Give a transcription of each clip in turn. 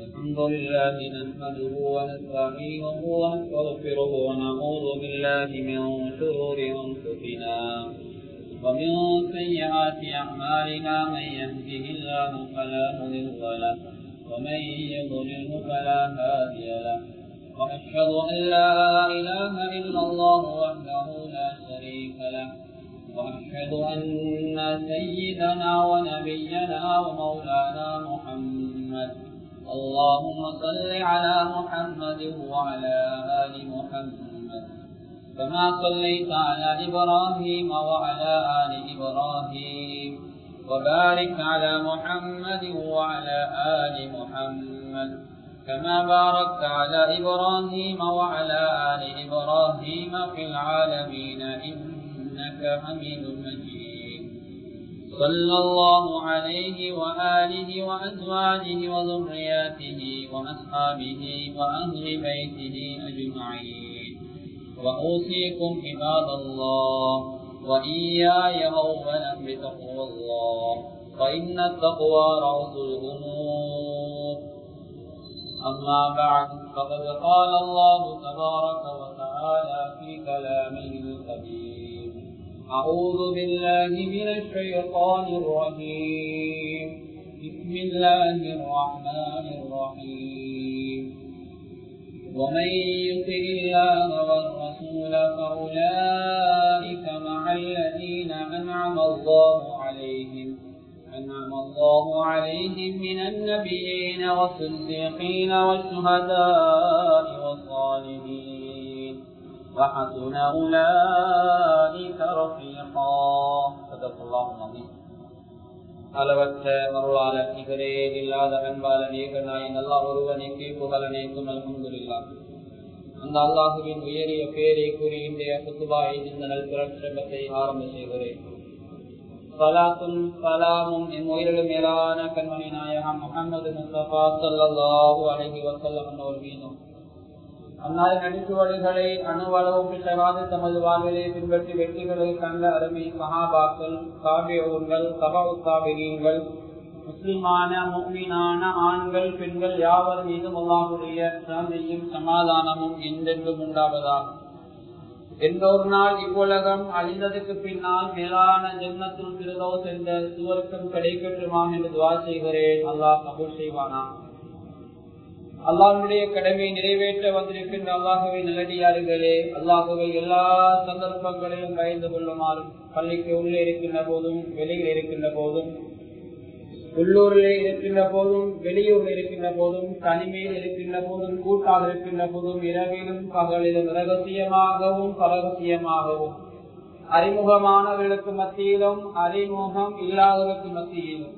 الحمد لله نحمده ونستعينه ونستغفره ونعوذ بالله من شرور أنفسنا ومن سيئات أعمالنا من يهده الله فلا مضل له ومن يضلله فلا هادي له وأشهد أن لا إله إلا الله وحده لا شريك له وأشهد أن سيدنا ونبينا ومولانا محمد اللهم صل على محمد وعلى آل محمد كما صليت على إبراهيم وعلى آل إبراهيم وبارك على محمد وعلى آل محمد كما باركت على إبراهيم وعلى آل إبراهيم في العالمين إنك حميد مجيد صلى الله عليه وآله وأزواجه وذرياته وأصحابه وأهل بيته أجمعين وأوصيكم عباد الله وإياي أولا بتقوى الله فإن التقوى رأس الأمور أما بعد فقد قال الله تبارك وتعالى في كلامه القديم أعوذ بالله من الشيطان الرجيم بسم الله الرحمن الرحيم ومن يطع الله والرسول فأولئك مع الذين أنعم الله عليهم من النبيين والصديقين والشهداء والصالحين وحسن أولئك رفيقا صدق الله العظيم. அளவற்ற அருளாளர் நிகரே இல்லாத அன்பாளன் ஏகநாயன் அல்லாஹ் ஒருவனுக்கு புகழனைக்கும் அல்ஹம்துலில்லாஹ். அந்த அல்லாஹுவின் உயரிய பேரை கூறி இன்றைய குத்துபாயை இந்த நல் பிரச்சகத்தை ஆரம்ப செய்கிறேன். சலாத்தும் சலாமும் என் உயிரிலும் மேலான கண்மணி நாயகம் முஹம்மது முஸ்தபா ஸல்லல்லாஹு அலைஹி வஸல்லம் அவர்கள் மீதும் அன்னாரின் நடிச்சுவடுகளை அணுவளவும் பிசகாது தமது வாழ்விலே பின்பற்றி வெற்றிகளை கண்ட அருமை சஹாபாக்கள், தாபிஊன்கள், தபஉ தாபிஈன்கள், முஸ்லிமான முஃமினான ஆண்கள் பெண்கள் யாவர் மீதும் அல்லாஹ்வுடைய சாந்தியும் சமாதானமும் என்றென்றும் உண்டாவதாக. எந்த ஒரு நாள் இவ்வுலகம் அழிந்ததுக்கு பின்னால் மேலான ஜன்னத்துல் ஃபிர்தௌஸ் என்ற சுவர்க்கம் கிடைக்கட்டுமாம் என்று துஆ செய்கிறேன். அல்லாஹ் கபூல் செய்வானா. அல்லாஹ்வுடைய கடமையை நிறைவேற்ற வந்திருக்கின்ற அல்லாஹ்வின் நல்லடியார்களே, அல்லாஹ்வை எல்லா சந்தர்ப்பங்களிலும் பயந்து கொள்ளுமாறும், பள்ளிக்கு உள்ளே இருக்கின்ற போதும் வெளியில் இருக்கின்ற போதும், உள்ளூரிலே இருக்கின்ற போதும் வெளியூரில் இருக்கின்ற போதும், தனிமையில் இருக்கின்ற போதும், கூட்டாக இருக்கின்ற போதும், இரவிலும் பகலிலும், ரகசியமாகவும் பரகசியமாகவும், அறிமுகமானவர்களுக்கு மத்தியிலும் அறிமுகம் இல்லாதவர்களுக்கு மத்தியிலும்,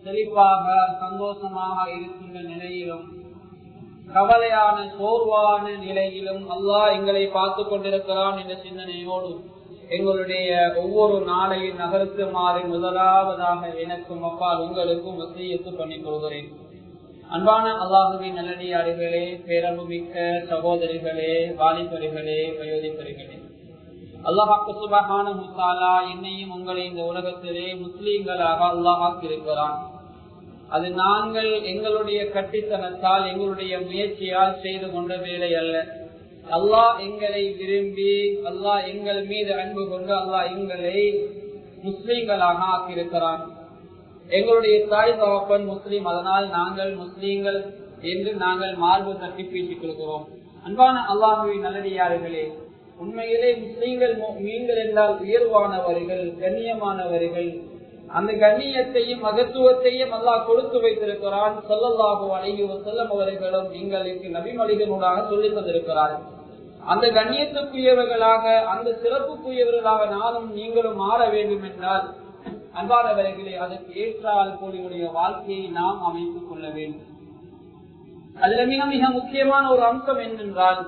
செழிப்பாக சந்தோஷமாக இருக்கின்ற நிலையிலும், கவலையான சோர்வான நிலையிலும் அல்லாஹ் எங்களை பார்த்து கொண்டிருக்கிறான் என்ற சிந்தனையோடு எங்களுடைய ஒவ்வொரு நாளையும் நகர்த்துமாறு முதலாவதாக எனக்கும் அப்பால் உங்களுக்கும் வசியத்து பண்ணிக் கொள்கிறேன். அன்பான அல்லாஹுவின் நல்லடியார்களே, பேரன்புமிக்க சகோதரிகளே, வாலிபர்களே, வயோதிபர்களே, அல்லாஹ் சுப்ஹானஹு வ தஆலா என்னையும் உங்களை இந்த உலகத்திலே முஸ்லிம்களாக அல்லாஹ் ஆக்கியிருக்கிறான். அது நாங்கள் எங்களுடைய கட்டித்தனத்தால் எங்களுடைய முயற்சியால் செய்து கொண்ட வேலை அல்ல. அல்லாஹ் எங்களை விரும்பி, அல்லாஹ் எங்கள் மீது அன்பு கொண்டு அல்லாஹ் எங்களை முஸ்லிம்களாக ஆக்கியிருக்கிறான். எங்களுடைய தாய் தகப்பன் முஸ்லிம், அதனால் நாங்கள் முஸ்லிம்கள் என்று நாங்கள் மார்பு தட்டி பேசிக் கொள்கிறோம். அன்பான அல்லாஹுவின் நல்லடியார்களே, உண்மையிலே முஸ்லிம்கள் மீன்கள் என்றால் உயர்வானவர்கள், கண்ணியமானவர்கள். அந்த கண்ணியத்தையும் மகத்துவத்தையும் அல்லாஹ் கொடுத்து வைத்திருக்கிறான். ஸல்லல்லாஹு அலைஹி வஸல்லம் அவர்களும் எங்களுக்கு நபிமொழிகளூடாக சொல்லி தந்திருக்கிறார்கள். அந்த கண்ணியத்துக்குரியவர்களாக, அந்த சிறப்புக்குரியவர்களாக நானும் நீங்களும் மாற வேண்டும் என்றால் அன்பானவர்களே, அதற்கு ஏற்றால் கூடிய வாழ்க்கையை நாம் அமைத்துக் கொள்ள வேண்டும். அதுல மிக மிக முக்கியமான ஒரு அம்சம் என்னென்றால்,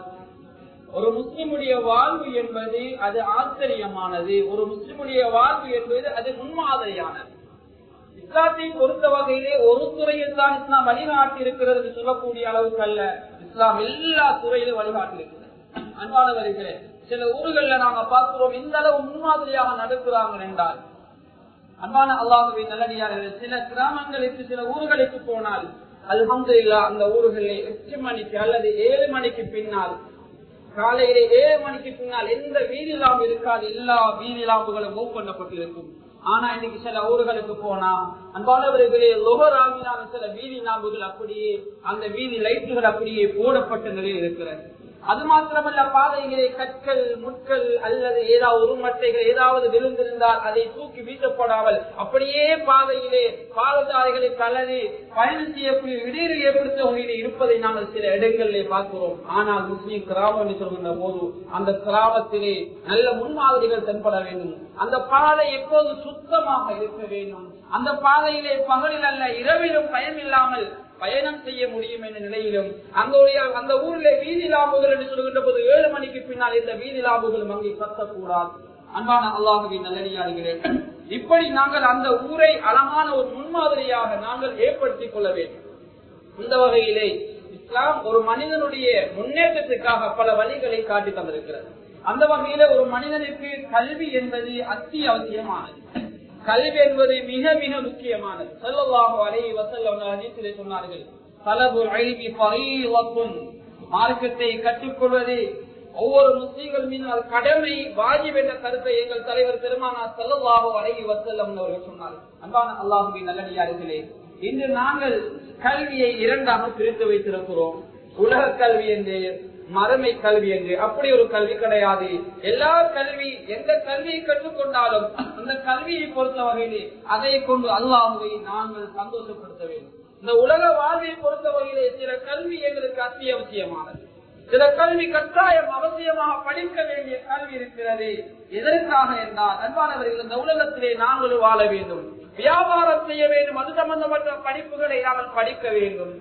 ஒரு முஸ்லிமுடைய வாழ்வு என்பது அது ஆச்சரியமானது. ஒரு முஸ்லிமுடைய வாழ்வு என்பது அது முன்மாதிரியானது. இஸ்லாத்தை பொறுத்த வகையிலே ஒரு துறையில் தான் இஸ்லாம் வழிகாட்டி இருக்கிறது என்று சொல்லக்கூடிய அளவுக்கு அல்ல. இஸ்லாம் எல்லா துறையிலும் வழிகாட்டி இருக்கிறது. அன்பானவர்களே, சில ஊர்களில் நாங்க பார்க்கிறோம் எந்த அளவு முன்மாதிரியாக நடக்கிறாங்க என்றால், அன்பான அல்லாஹ்வின் நல்லடியார்களே, சில கிராமங்களுக்கு சில ஊர்களுக்கு போனால் அல்ஹம்துலில்லாஹ் அந்த ஊர்களில் 8 மணிக்கு அல்லது 7 மணிக்கு பின்னால், காலையிலே 7 மணிக்கு பின்னால் எந்த வீதி லாம்பு இருக்காது, எல்லா வீதி லாம்புகளும் மூவ் பண்ணப்பட்டிருக்கும். ஆனா இன்னைக்கு சில ஊர்களுக்கு போனா அன்பானவர்களே, லோகர் ஆகினால சில வீதி லாம்புகள் அப்படியே, அந்த வீதி லைட்டுகள் அப்படியே போடப்பட்ட நிலையில் இருக்கிறது. அது மாத்திரமல்ல, பாதைகளே கற்கள் முட்கள் அல்லது ஏதாவது உருமட்டைகள் ஏதாவது விழுந்திருந்தால் அதை தூக்கி வீசப்படாமல் அப்படியே பாதையிலே பாதசாரிகளை கலறி பயணம் செய்யக்கூடிய இடையூறு ஏற்படுத்த வகையிலே இருப்பதை நாங்கள் சில இடங்களிலே பார்க்கிறோம். ஆனால் முஸ்லீம் கிராமம் என்று சொல்கின்ற போது அந்த கிராமத்திலே நல்ல முன்மாதிரிகள் தென்பட வேண்டும். அந்த பாதை எப்போது சுத்தமாக இருக்க வேண்டும். அந்த பாதையிலே பகலில் அல்ல இரவிலும் பயம் இல்லாமல் பயணம் செய்ய முடியும் என்ற நிலையிலும் அந்த ஊரிலே வீதி லாம்புகள் என்று சொல்கின்ற போது 7 மணிக்கு பின்னால் இந்த வீதி லாம்புகள் அங்கே கத்தக்கூடாது. அன்பான அல்லாஹ்வின் நல்லடியார்களே, இப்படி நாங்கள் அந்த ஊரை அழகான ஒரு முன்மாதிரியாக நாங்கள் ஏற்படுத்திக் கொள்ள வேண்டும். இந்த வகையிலே இஸ்லாம் ஒரு மனிதனுடைய முன்னேற்றத்துக்காக பல வழிகளை காட்டி தந்திருக்கிறது. அந்த வகையில ஒரு மனிதனுக்கு கல்வி என்பது அத்தியாவசியமானது. கல்வி என்பது மிக மிக முக்கியமானது. ஸல்லல்லாஹு அலைஹி வஸல்லம் ஹதீஸிலே சொன்னார்கள், தலபுல் இல்மி ஃபரீலத்துன், மார்க்கத்தை கற்றுக்கொள்வது ஒவ்வொரு முஸ்லிம்கள் மீது கடமை, வாஜிப் என்ற கருத்தை எங்கள் தலைவர் பெருமானார் ஸல்லல்லாஹு அலைஹி வஸல்லம் அவர்கள் சொன்னார்கள். அன்பான அல்லாஹ்வின் நல்லடியார்களே, இன்று நாங்கள் கல்வியை இரண்டாக பிரித்து வைத்திருக்கிறோம். உலக கல்வி என்று, மறுமை கல்வி என்று. அப்படி ஒரு கல்வி கிடையாது. எல்லா கல்வி, எந்த கல்வியை கற்றுக்கொண்டாலும் அந்த கல்வியை பொறுத்த வகையிலே அதை கொண்டு அல்லாஹ்வை நாங்கள் சந்தோஷப்படுத்த வேண்டும். இந்த உலக வாழ்வை பொறுத்த வகையிலே சில கல்வி எங்களுக்கு அத்தியாவசியமானது, சில கல்வி கட்டாயம் அவசியமாக படிக்க வேண்டிய கல்வி இருக்கிறது. எதற்காக என்றால் அன்பானவர்கள், இந்த உலகத்திலே நாங்கள் வாழ வேண்டும், வியாபாரம் செய்ய வேண்டும், அது சம்பந்தப்பட்ட படிப்புகளை நாங்கள் படிக்க வேண்டும்,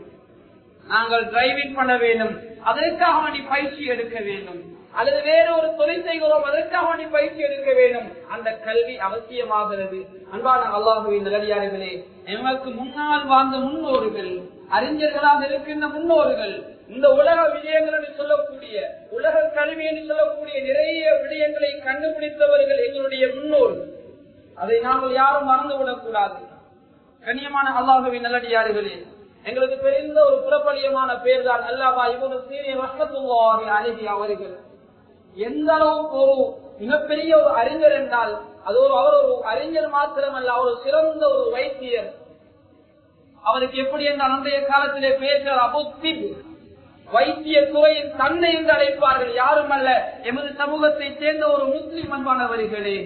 நாங்கள் டிரைவிங் பண்ண வேண்டும், அதற்காக வேண்டி பயிற்சி எடுக்க வேண்டும், அல்லது வேற ஒரு தொழில் செய்கிறோம் அதற்காக வேண்டி பயிற்சி எடுக்க வேண்டும். அந்த கல்வி அவசியமாகிறது. அன்பான அல்லாஹ்வின் நல்லடியார்களே, எமக்கு முன்னால் வாழ்ந்த முன்னோர்கள், அறிஞர்களாக இருக்கின்ற முன்னோர்கள், இந்த உலக விடயங்கள் என்று சொல்லக்கூடிய, உலக கல்வி என்று சொல்லக்கூடிய நிறைய விடயங்களை கண்டுபிடித்தவர்கள் எங்களுடைய முன்னோர்கள். அதை நாங்கள் யாரும் மறந்துவிடக் கூடாது. கண்ணியமான அல்லாஹ்வின் நல்லடியார்களே, எங்களுக்கு தெரிந்த ஒரு புறப்பலியமான பேர் தான் அல்லாமா இப்னு சீரீன் ரஹ்மத்துல்லாஹி அலைஹி அவர்கள். எந்த அளவுக்கு ஒரு மிகப்பெரிய ஒரு அறிஞர் என்றால் அவர் ஒரு அறிஞர் மாத்திரமல்ல, அவர் சிறந்த ஒரு வைத்தியர். அவருக்கு எப்படி என்றால் அன்றைய காலத்திலே பேசுகிற அபுத்திப், வைத்திய துறையின் தந்தை என்று அழைப்பார்கள். யாரும் அல்ல, எமது சமூகத்தை சேர்ந்த ஒரு முஸ்லிம் அன்பானவர்களே.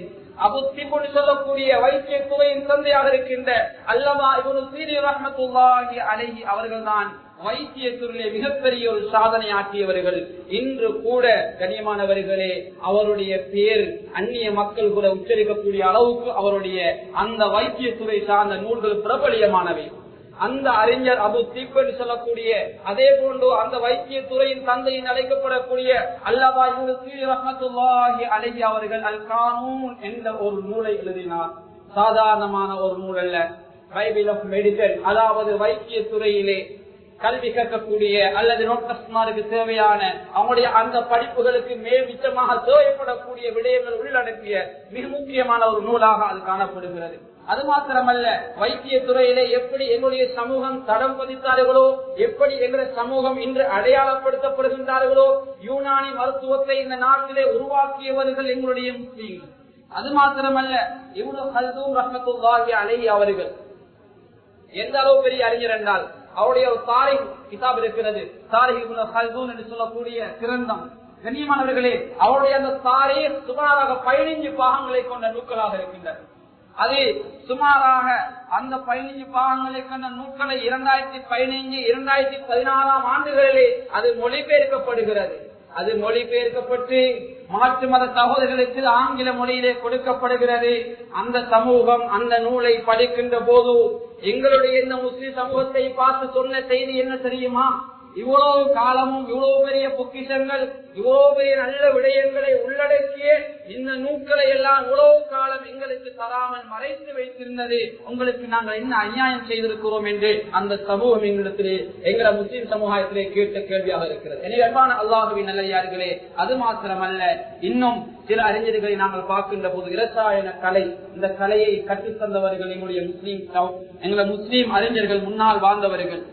அபுத்திப் என்று சொல்லக்கூடிய வைத்திய துறையின் தந்தையாக இருக்கின்ற அல்லமா இப்னு சீரீன் ரஹ்மத்துல்லாஹி அலைஹி அவர்கள் தான் வைத்திய துறையிலே மிகப்பெரிய ஒரு சாதனை ஆற்றியவர்கள். இன்று கூட கண்ணியமானவர்களே, அவருடைய பேர் அந்நிய மக்கள் கூட உச்சரிக்கக்கூடிய அளவுக்கு அவருடைய அந்த வைத்திய துறை சார்ந்த நூல்கள் பிரபலியமானவை. அந்த அறிஞர் அபுத்திப் என்று சொல்லக்கூடிய, அதே போன்று அந்த வைத்திய துறையின் தந்தையின் அழைக்கப்படக்கூடிய அல்லமா இப்னு சீரீன் ரஹ்மத்துல்லாஹி அலைஹி அவர்கள் அல் கானூன் என்ற ஒரு நூலை எழுதினார். சாதாரணமான ஒரு நூல் அல்ல, பைபிள் ஆஃப் மெடிசன், அதாவது வைத்திய துறையிலே கல்வி கற்கக்கூடிய அல்லது நோட்டஸ்மாருக்கு தேவையான அவங்களுடைய அந்த படிப்புகளுக்கு மேல் மிச்சமாக தேவைப்படக்கூடிய விடயங்கள் உள்ளடக்கிய மிக முக்கியமான ஒரு நூலாக அது காணப்படுகிறது. அது மாத்திரமல்ல, வைத்திய துறையிலே எப்படி எங்களுடைய சமூகம் தடம் பதித்தார்களோ, எப்படி எங்களுடைய சமூகம் இன்று அடையாளப்படுத்தப்படுகின்றார்களோ, யூனானி மருத்துவத்தை இந்த நாட்டிலே உருவாக்கியவர்கள் எங்களுடைய முஸ்லிம்கள். அது மாத்திரமல்ல, இப்னு ஹல்தூன் ரஹ்மத்துல்லாஹி அலைஹி அவர்கள் எந்த அளவு பெரிய அறிஞர் என்றால், அவருடைய ஒரு தாரிக் கிதாப் இருக்கிறது, தாரிக் இப்னு ஹல்தூன் என்று சொல்லக்கூடிய கிரந்தம். கண்ணியமானவர்களே, அவருடைய அந்த தாரிக் சுமாராக 15 பாகங்களை கொண்ட நூல்களாக இருக்கின்றன. அது சுமாராக அந்த 15 பாகங்களை கொண்ட நூல்களை 2015, 2016 ஆண்டுகளிலே அது மொழிபெயர்க்கப்படுகிறது. அது மொழிபெயர்க்கப்பட்டு மாற்று மத சகோதரர்களுக்கு ஆங்கில மொழியிலே கொடுக்கப்படுகிறது. அந்த சமூகம் அந்த நூலை படிக்கின்ற போது எங்களுடைய இந்த முஸ்லிம் சமூகத்தை பார்த்து சொன்ன செய்தி என்ன தெரியுமா? இவ்வளவு காலமும் இவ்வளவு பெரிய பொக்கிஷங்கள் இவ்வளவு பெரிய நல்ல விடயங்களை உள்ளடக்கிய இந்த நூல்களை எல்லாம் இவ்வளவு காலம் எங்களுக்கு தராமல் மறைத்து வைத்திருந்தது, உங்களுக்கு நாங்கள் என்ன அநியாயம் செய்திருக்கிறோம் என்று அந்த சமூகம் எங்களிடத்திலே எங்களை முஸ்லிம் சமுதாயத்திலே கேட்ட கேள்வியாக இருக்கிறது. எனவே அன்பான அல்லாஹுவின் நல்லடியார்களே, அது மாத்திரமல்ல, இன்னும் சில அறிஞர்களை நாங்கள் பார்க்கின்ற போது இரசாயன கலை, இந்த கலையை கற்றுத்தந்தவர்கள் எங்களுடைய முஸ்லீம் அறிஞர்கள், முன்னால் வாழ்ந்தவர்கள்.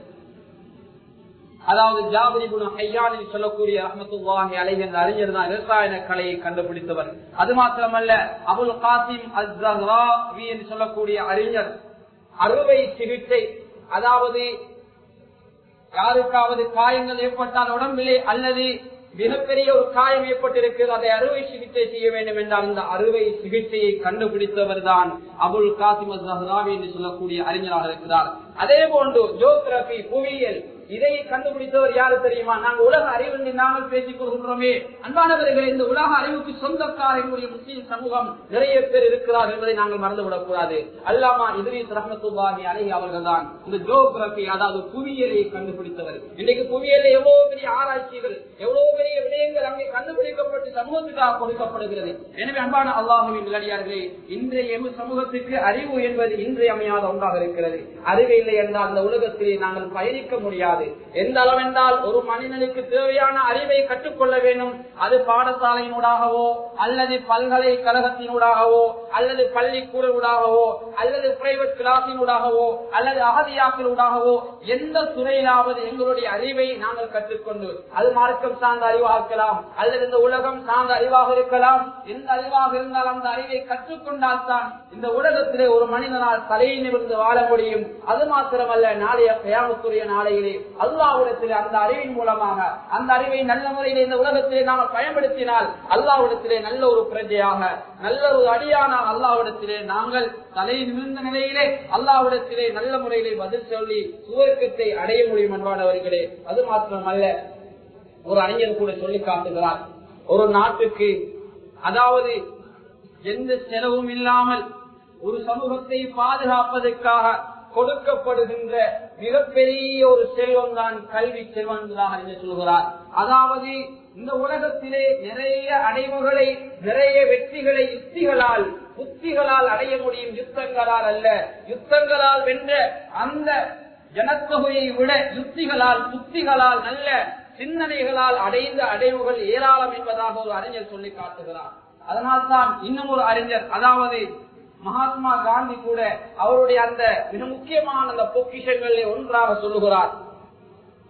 அதாவது ஜாபிர் இப்னு ஹையான் சொல்லக்கூடிய ரஹ்மத்துல்லாஹி அலைஹி என்ற அறிஞர் தான் இரசாயன கலையை கண்டுபிடித்தவர். அது மாத்திரமல்ல, அபுல் காசிம் அஸ்-ஸஹ்ராவி என்று சொல்லக்கூடிய அறிஞர் அறுவை சிகிச்சை, அதாவது யாருக்காவது காயங்கள் ஏற்பட்டால் உடம்பிலே அல்லது மிகப்பெரிய ஒரு காயம் ஏற்பட்டிருக்கிறது, அதை அறுவை சிகிச்சை செய்ய வேண்டும் என்றால் இந்த அறுவை சிகிச்சையை கண்டுபிடித்தவர் தான் அபுல் காசிம் அஸ்-ஸஹ்ராவி என்று சொல்லக்கூடிய அறிஞராக இருக்கிறார். அதே போன்று ஜியோகிராபி, புவியியல், இதை கண்டுபிடித்தவர் யாரு தெரியுமா? நாங்கள் உலக அறிவு என்று நாங்கள் பேசிக் கொள்கின்றோமே. அன்பானவர்கள், இந்த உலக அறிவுக்கு சொந்தக்காரர்களுடைய முஸ்லிம் சமூகம் நிறைய பேர் இருக்கிறார் என்பதை நாங்கள் மறந்துவிடக் கூடாது. அல்லாமா இத்ரீஸ் ரஹ்மத்துல்லாஹி அலைஹி அவர்கள் தான் இந்த ஜியோகிராபி, அதாவது புவியியலை கண்டுபிடித்தவர். இன்றைக்கு புவியியலை எவ்வளவு பெரிய ஆராய்ச்சிகள், எவ்வளவு பெரிய விடயங்கள் அங்கே கண்டுபிடிக்கப்பட்டு சமூகத்துக்காக கொடுக்கப்படுகிறது. எனவே அன்பான அல்லாஹுவின் நல்லடியார்களே, இன்றைய சமூகத்துக்கு அறிவு என்பது இன்றியமையாத ஒன்றாக இருக்கிறது. அறிவு இல்லை என்றால் அந்த உலகத்திலே நாங்கள் பயணிக்க முடியாது. எந்த அளவென்றால் ஒரு மனிதனுக்கு தேவையான அறிவை கற்றுக்கொள்ள வேண்டும். அது பாடசாலையினூடாகவோ அல்லது பல்கலைக்கழகத்தினூடாகவோ அல்லது பள்ளிக்கூடூடாகவோ அல்லது பிரைவேட் கிளாஸினூடாகவோ அல்லது அகதியாக்களூடாகவோ எந்த துறையிலாவது எங்களுடைய அறிவை நாங்கள் கற்றுக்கொண்டு, அது மார்க்கம் சார்ந்த அறிவாக இருக்கலாம் அல்லது இந்த உலகம் சார்ந்த அறிவாக இருக்கலாம், எந்த அறிவாக இருந்தால் அந்த அறிவை கற்றுக்கொண்டால் தான் இந்த உலகத்திலே ஒரு மனிதனால் தலையை நிமிர்ந்து வாழ முடியும். அது மாத்திரமல்ல, நாளைய கியாமத்துடைய நாளையிலே அல்லாஹ்விடத்திலே அந்த அறிவின் மூலமாக அந்த அறிவை நல்ல முறையில் இந்த உலகத்திலே நாம் பயன்படுத்தினால் அல்லாஹ்விடத்திலே நல்ல ஒரு பிரஜையாக, நல்ல ஒரு அடியானாக அல்லாஹ்விடத்திலே நாங்கள் தலையை நிமிர்ந்த நிலையிலே அல்லாஹ்விடத்திலே நல்ல முறையிலே பதில் சொல்லி சுவர்க்கத்தை அடைய முடியும். அன்பானவர்களே, அது மாத்திரமல்ல, ஒரு அறிஞர் கூட சொல்லி காட்டுகிறார், ஒரு நாட்டுக்கு அதாவது எந்த செலவும் இல்லாமல் ஒரு சமூகத்தை பாதுகாப்பதற்காக கொடுக்கப்படுகின்ற மிகப்பெரிய ஒரு செல்வம் தான் கல்வி செல்வங்களாக சொல்கிறார். அதாவது இந்த உலகத்திலே நிறைய அடைவுகளை, நிறைய வெற்றிகளை யுக்திகளால், புத்திகளால் அடைய முடியும், யுத்தங்களால் அல்ல. யுத்தங்களால் வென்ற அந்த ஜனத்தொகையை விட யுக்திகளால், புத்திகளால், நல்ல சிந்தனைகளால் அடைந்த அடைவுகள் ஏராளம் என்பதாக ஒரு அறிஞர் சொல்லி காட்டுகிறார். அதனால்தான் இன்னும் ஒரு அறிஞர், அதாவது மகாத்மா காந்தி கூட அவருடைய அந்த மிக முக்கியமான அந்த பொக்கிஷங்களை ஒன்றாக சொல்லுகிறார்,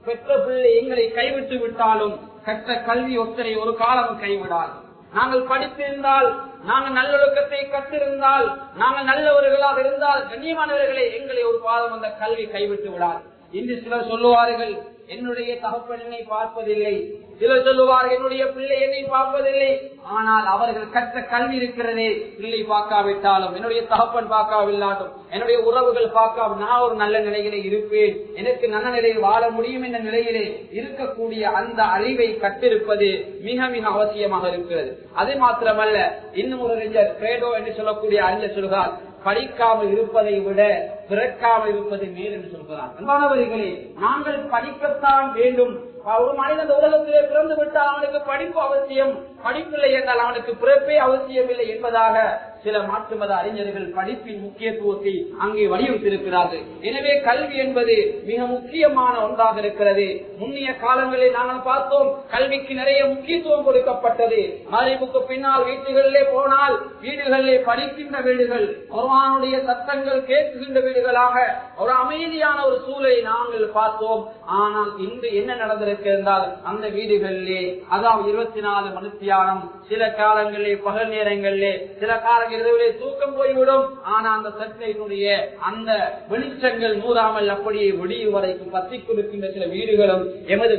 பெற்ற பிள்ளை எங்களை கைவிட்டு விட்டாலும் கற்ற கல்வி ஒத்தரை ஒரு காலம் கைவிடாது. நாங்கள் படித்திருந்தால், நாங்கள் நல்லொழுக்கத்தை கற்றிருந்தால், நாங்கள் நல்லவர்களாக இருந்தால், கண்ணியமானவர்களை எங்களை ஒரு பாதம் அந்த கல்வி கைவிட்டு விடாது. இன்று சிலர் சொல்லுவார்கள், என்னுடைய தகப்பன் என்னை பார்ப்பதில்லை, சிலர் சொல்லுவார்கள் என்னுடைய பிள்ளை என்னை பார்ப்பதில்லை. ஆனால் அவர்கள் கற்ற கல்வி இருக்கிறதே, பிள்ளை பார்க்காவிட்டாலும், என்னுடைய தகப்பன் பார்க்காவில்லாட்டும், என்னுடைய உறவுகள் பார்க்காம நான் ஒரு நல்ல நிலையிலே இருப்பேன், எனக்கு நல்ல நிலையில் வாழ முடியும் என்ற நிலையிலே இருக்கக்கூடிய அந்த அறிவை கற்றிருப்பது மிக மிக அவசியமாக இருக்கிறது. அது மாத்திரமல்ல, இன்னும் ஒரு அறிஞர் பிரேடோ என்று சொல்லக்கூடிய அறிஞர் சொல்கிறார், படிக்காமல் இருப்பதை விட பிறக்காமல் இருப்பது மேல் என்று சொல்கிறார். அன்பானவர்களே, நாங்கள் படிக்கத்தான் வேண்டும். ஒரு மனிதன் உலகத்திலே பிறந்து விட்டால் அவனுக்கு படிப்பு அவசியம், படிப்பில்லை என்றால் அவனுக்கு பிறப்பே அவசியம் இல்லை என்பதாக சில மாற்று மத அறிஞர்கள் படிப்பின் முக்கியத்துவத்தை அங்கே வலியுறுத்தியிருக்கிறார்கள். எனவே கல்வி என்பது மிக முக்கியமான ஒன்றாக இருக்கிறது. முன்னைய காலங்களில் நாங்கள் பார்த்தோம், கல்விக்கு நிறைய முக்கியத்துவம் கொடுக்கப்பட்டது. மறைவுக்கு பின்னால் வீட்டுகளிலே போனால் வீடுகளிலே படிக்கின்ற வீடுகள், குர்ஆனுடைய சத்தங்கள் கேட்கின்ற வீடுகளாக ஒரு அமைதியான ஒரு சூழலை நாங்கள் பார்த்தோம். ஆனால் இன்று என்ன நடந்திருக்கிறால், அந்த வீடுகளிலே அதாவது 24 மணித்தியானம், சில காலங்களிலே பகல் நேரங்களிலே, சில காலங்களிலே தூக்கம் போய்விடும். ஆனா அந்த சட்டையினுடைய அந்த வெளிச்சங்கள் மூறாமல் அப்படியே விடியும் வரைக்கும் பற்றிக் கொடுக்கின்ற சில வீடுகளும் எமது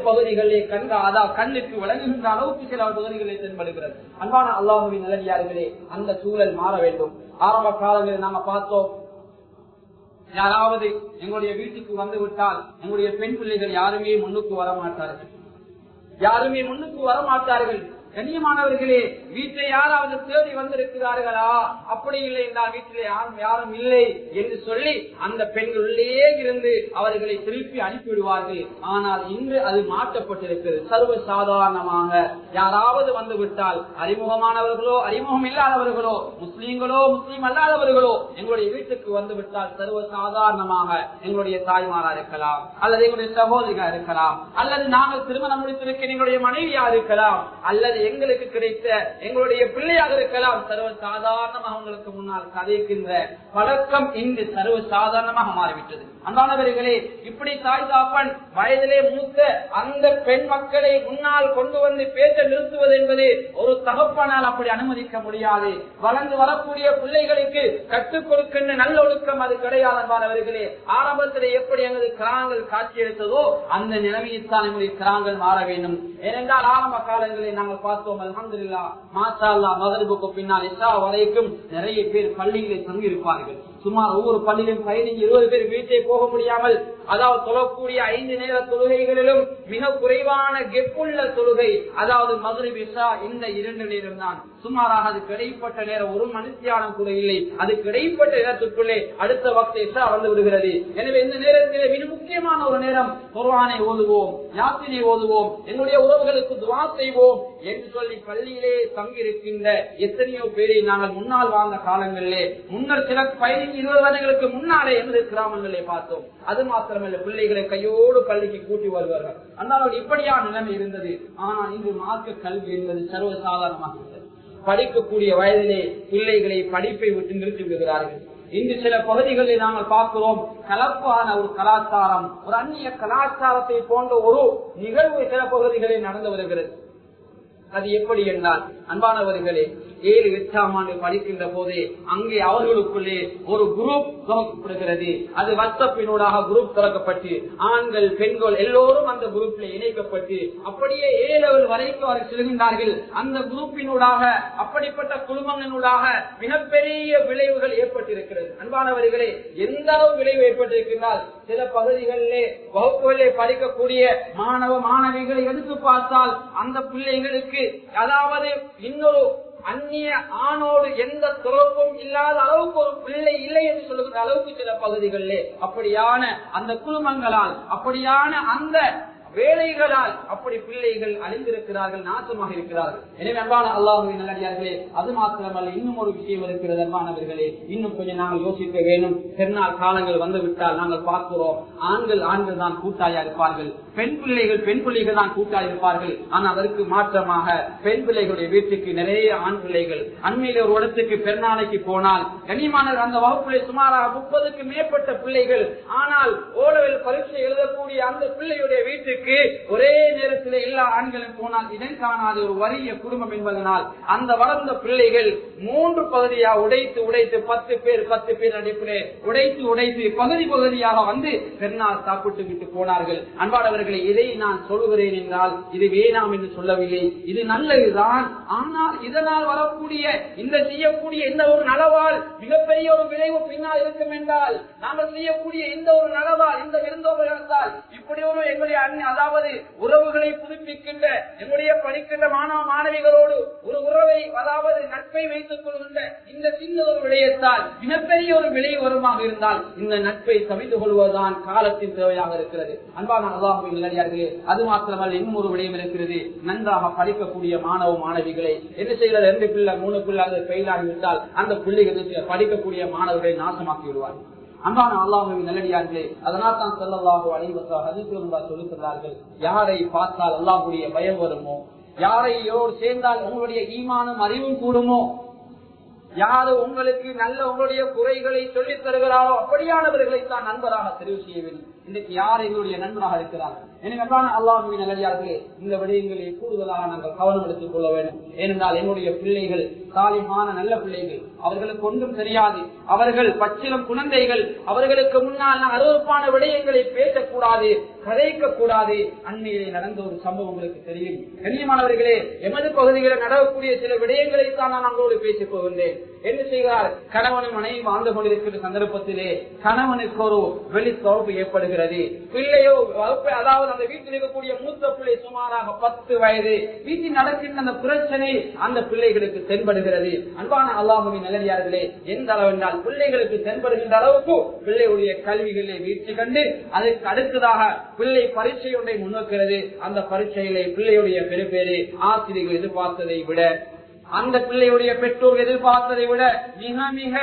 பகுதிகளிலே கண்ணுக்கு விளங்குகின்ற அளவுக்கு சில பகுதிகளில் தென்படுகிறது. அன்பான அல்லாஹ்வின் நல்லடியார்களே, அந்த சூழல் மாற வேண்டும். ஆரம்ப காலங்களில் நாம பார்த்தோம், யாராவது எங்களுடைய வீட்டுக்கு வந்து விட்டால் எங்களுடைய பெண் பிள்ளைகள் யாருமே முன்னுக்கு வரமாட்டார்கள், யாருமே முன்னுக்கு வரமாட்டார்கள். கண்ணியமானவர்களே, வீட்டில் யாராவது தேடி வந்திருக்கிறார்களா, அப்படி இல்லை என்றால் வீட்டிலே யாரும் இல்லை என்று சொல்லி அந்த பெண்கள் உள்ளே இருந்து அவர்களை திருப்பி அனுப்பிவிடுவார்கள். ஆனால் இன்று அது மாற்றப்பட்டிருக்கிறது. சர்வ சாதாரணமாக யாராவது வந்து விட்டால், அறிமுகமானவர்களோ அறிமுகம் இல்லாதவர்களோ, முஸ்லீம்களோ முஸ்லீம் அல்லாதவர்களோ எங்களுடைய வீட்டுக்கு வந்து விட்டால் சர்வ சாதாரணமாக எங்களுடைய தாய்மாரா இருக்கலாம், அல்லது எங்களுடைய சகோதரிகளா இருக்கலாம், அல்லது நாங்கள் திருமணம் முடித்திருக்க எங்களுடைய மனைவியா இருக்கலாம், அல்லது எங்களுக்கு கிடைத்த எங்களுடைய பிள்ளையாக இருக்கலாம். சர்வ சாதாரணமாக அவங்களுக்கு முன்னால் கதைக்கின்ற பழக்கம் இன்று சர்வ சாதாரணமாக மாறிவிட்டது. அன்பானவர்களே, இப்படி தாய் தாப்பன் வயதிலே மூத்த அந்த பெண் மக்களை முன்னால் கொண்டு வந்து பேச நிறுத்துவது என்பது ஒரு தகப்பனால் அப்படி அனுமதிக்க முடியாது. வளர்ந்து வரக்கூடிய பிள்ளைகளுக்கு கற்றுக் கொடுக்கின்ற நல்லொழுக்கம் அது கிடையாது. அன்பானவர்களே, ஆரம்பத்திலே எப்படி எங்களது கிராமங்கள் காட்சி எடுத்ததோ அந்த நிலைமையைத்தான் எங்களுடைய கிராமங்கள் மாற வேண்டும். ஏனென்றால் ஆரம்ப காலங்களில் நாங்கள் பார்த்தோம், அல்ஹம்துலில்லாஹ் மாஷா அல்லாஹ், மக்ரிபுக்கு பின்னால் இஷா வரைக்கும் நிறைய பேர் பள்ளிகளில் தங்கியிருப்பார்கள். சுமார் ஒவ்வொரு பள்ளியிலும் 15-20 பேர் வீட்டை போக முடியாமல், அதாவது தொழக்கூடிய 5 நேர தொழுகைகளிலும் மிக குறைவான கெப்புள்ள தொழுகை, அதாவது மக்ரிப் இஷா இந்த 2 நேரம் தான். சுமாராக அது கிடைப்பட்ட நேரம் 1 மணித்தியாலம் கூட இல்லை. அது கிடைப்பட்ட நேரத்துக்குள்ளே அடுத்த வக்த இஷா வந்து விடுகிறது. எனவே இந்த நேரத்திலே மிக முக்கியமான ஒரு நேரம், குர்ஆனை ஓதுவோம், யாசினை ஓதுவோம், எங்களுடைய உறவுகளுக்கு துஆ செய்வோம் என்று சொல்லி பள்ளியிலே தங்கியிருக்கின்ற எத்தனையோ பேரை நாங்கள் முன்னால் வாழ்ந்த காலங்களிலே, முன்னர் சில 15-20 வருடங்களுக்கு முன்னாலே எமது கிராமங்களிலே பார்த்தோம். அது மாத்திரமல்ல, பிள்ளைகளை கையோடு பள்ளிக்கு கூட்டி வருவார்கள். அந்த இப்படியான நிலைமை இருந்தது. ஆனால் இன்று மார்க்க கல்வி என்பது சர்வசாதாரணமாக இருந்தது. படிக்கக்கூடிய வயதிலே பிள்ளைகளை படிப்பை விட்டு நிறுத்தி விடுகிறார்கள். இன்று சில பகுதிகளில் நாங்கள் பார்க்கிறோம், கலப்பான ஒரு கலாச்சாரம், ஒரு அந்நிய கலாச்சாரத்தை போன்ற ஒரு நிகழ்வு சில பகுதிகளில் நடந்து வருகிறது. அது எப்படி என்றால், அன்பானவர்களே, 7-8ஆம் ஆண்டு படிக்கின்ற போதே அங்கே அவர்களுக்குள்ளே ஒரு குரூப் துவக்கப்படுகிறது. அது வாட்ஸ்அப்பினூடாக குரூப் திறக்கப்பட்டு ஆண்கள் பெண்கள் எல்லோரும் அந்த குரூப்ல இணைக்கப்பட்டு அப்படியே A level வரைக்கும் அவர்கள் செல்கின்றார்கள். அந்த குரூப்பினூடாக, அப்படிப்பட்ட குழுமங்களினூடாக மிகப்பெரிய விளைவுகள் ஏற்பட்டிருக்கிறது. அன்பானவர்களே, எந்த அளவு விளைவு ஏற்பட்டிருக்கிறால், சில பகுதிகளிலே வகுப்புகளிலே படிக்கக்கூடிய மாணவ மாணவிகளை எடுத்து பார்த்தால் அந்த பிள்ளைகளுக்கு, அதாவது இன்னொரு அந்நிய ஆணோடு எந்த தொடர்பும் இல்லாத அளவுக்கு ஒரு பிள்ளை இல்லை என்று சொல்லுகிற அளவுக்கு சில பகுதிகளிலே அப்படியான அந்த குழுமங்களால், அப்படியான அந்த வேலைகளால் அப்படி பிள்ளைகள் அழிந்திருக்கிறார்கள், நாசமாக இருக்கிறார்கள். எனவே அன்பான அல்லாஹ்வின் நல்லடியார்களே, அது மாத்திரமல்ல, இன்னும் ஒரு விஷயம் இருக்கிறது. அன்பானவர்களே, இன்னும் கொஞ்சம் நாங்கள் யோசிக்க வேண்டும். பெருநாள் காலங்கள் வந்துவிட்டால் நாங்கள் பார்க்கிறோம், ஆண்கள் தான் கூட்டாயா இருப்பார்கள், பெண் பிள்ளைகள் தான் கூட்டாயா இருப்பார்கள். ஆனால் அதற்கு மாற்றமாக பெண் பிள்ளைகளுடைய வீட்டுக்கு நிறைய ஆண் பிள்ளைகள். அண்மையில ஒரு இடத்துக்கு பெருநாளைக்கு போனால் கண்ணியமான அந்த வகுப்பிலே சுமாராக 30க்கு மேற்பட்ட பிள்ளைகள். ஆனால் ஓலவில் பரீட்சை எழுதக்கூடிய அந்த பிள்ளையுடைய வீட்டுக்கு ஒரே நேரத்தில் எல்லா ஆண்களும் போனால் இடம் காணாத ஒரு வறிய குடும்பம் என்பதனால் அந்த வளர்ந்த பிள்ளைகள் 3 பகுதியாக உடைத்து 10 பேர் அடிப்பிலே உடைத்து பகுதியாக வந்து பெருநாள் சாப்பிட்டு விட்டு போனார்கள். அன்பானவர்களை, இதை நான் சொல்லுகிறேன் என்றால் இது வேணாம் என்று சொல்லவில்லை, இது நல்லதுதான். ஆனால் இதனால் வரக்கூடிய இந்த செய்யக்கூடிய இந்த ஒரு நலவால் மிகப்பெரிய ஒரு விளைவு பின்னால் இருக்கும் என்றால், நாங்கள் செய்யக்கூடிய இந்த ஒரு நலவால், இந்த விருந்தோபர்களால் இப்படி ஒரு எங்களுடைய அதாவது உறவுகளை புதுப்பிக்கின்ற, எங்களுடைய படிக்கின்ற மாணவ மாணவிகளோடு ஒரு உறவை, அதாவது நட்பை வைத்துக் கொள்கின்ற இந்த சின்ன ஒரு விடயத்தால் மிகப்பெரிய ஒரு விளைவு வருமாக இருந்தால் இந்த நட்பை தவிர்த்து கொள்வதுதான் காலத்தின் தேவையாக இருக்கிறது. அன்பான அல்லாஹ்வின் நல்லடியார்களே, அது மாத்திரமல்ல, இன்னும் ஒரு விடயம் இருக்கிறது. நன்றாக படிக்கக்கூடிய மாணவ மாணவிகளை என்ன செய்கிறது, 2 பிள்ளை 3 பிள்ளை ஃபெயில் ஆகிவிட்டால் அந்த பிள்ளைகள் படிக்கக்கூடிய மாணவர்களை நாசமாக்கி விடுவார்கள். அன்பான அல்லாஹ்வின் நல்லடியார்களே, அதனால் தான் ஸல்லல்லாஹு அலைஹி வஸல்லம் ஹதீஸில் சொல்லுகிறார்கள், யாரை பார்த்தால் அல்லாஹ்வுடைய பயம் வருமோ, யாரையோடு சேர்ந்தால் உங்களுடைய ஈமானும் அறிவும் கூடுமோ, யாரு உங்களுக்கு நல்ல உங்களுடைய குறைகளை சொல்லித் தருகிறாரோ அப்படியானவர்களை தான் நண்பராக தெரிவு செய்ய வேண்டும். இன்றைக்கு யார் எங்களுடைய நண்பராக இருக்கிறார்கள்? எனவே அல்லாஹ்வின் நல்லடியார்களே, இந்த விடயங்களை கூடுதலாக நாங்கள் கவனம் எடுத்துக் கொள்ள வேண்டும். ஏனென்றால் என்னுடைய பிள்ளைகள் சாலிஹான நல்ல பிள்ளைகள், அவர்களுக்கு ஒன்றும் தெரியாது, அவர்கள் பச்சிலம் குழந்தைகள், அவர்களுக்கு முன்னால் அருவப்பான விடயங்களை பேசக்கூடாது, கதைக்க கூடாது. அண்மையிலே நடந்த ஒரு சம்பவம் உங்களுக்கு தெரியும். கண்ணியமானவர்களே, எமது பகுதிகளில் நடக்கக்கூடிய சில விடயங்களைத்தான் நான் அவங்களோடு பேசிப் போகின்றேன். என்ன செய்கிறார்? கணவனும் மனைவி வாழ்ந்து கொண்டிருக்கிற சந்தர்ப்பத்திலே கணவனுக்கு ஒரு வெளி தொடர்பு ஏற்படுகிறது. பிள்ளையோ அதாவது அந்த வீட்டில் இருக்கக்கூடிய மூத்த பிள்ளை சுமாராக 10 வயது. வீட்டில் நடக்கின்ற அந்த பிரச்சனை அந்த பிள்ளைகளுக்கு தென்படுகிறது. அன்பான அல்லாஹ்வின் நல்லடியார்களே, எந்த அளவு என்றால் பிள்ளைகளுக்கு தென்படுகின்ற அளவுக்கு பிள்ளையுடைய கல்விகளிலே வீழ்ச்சி கண்டு அதற்கு அடுத்ததாக பிள்ளை பரீட்சை ஒன்றை முன்னோக்கிறது. அந்த பரீட்சையிலே பிள்ளையுடைய பெருபேறு ஆசிரியர்கள் எதிர்பார்த்ததை விட, அந்த பிள்ளையுடைய பெற்றோர் எதிர்பார்த்ததை விட மிக மிக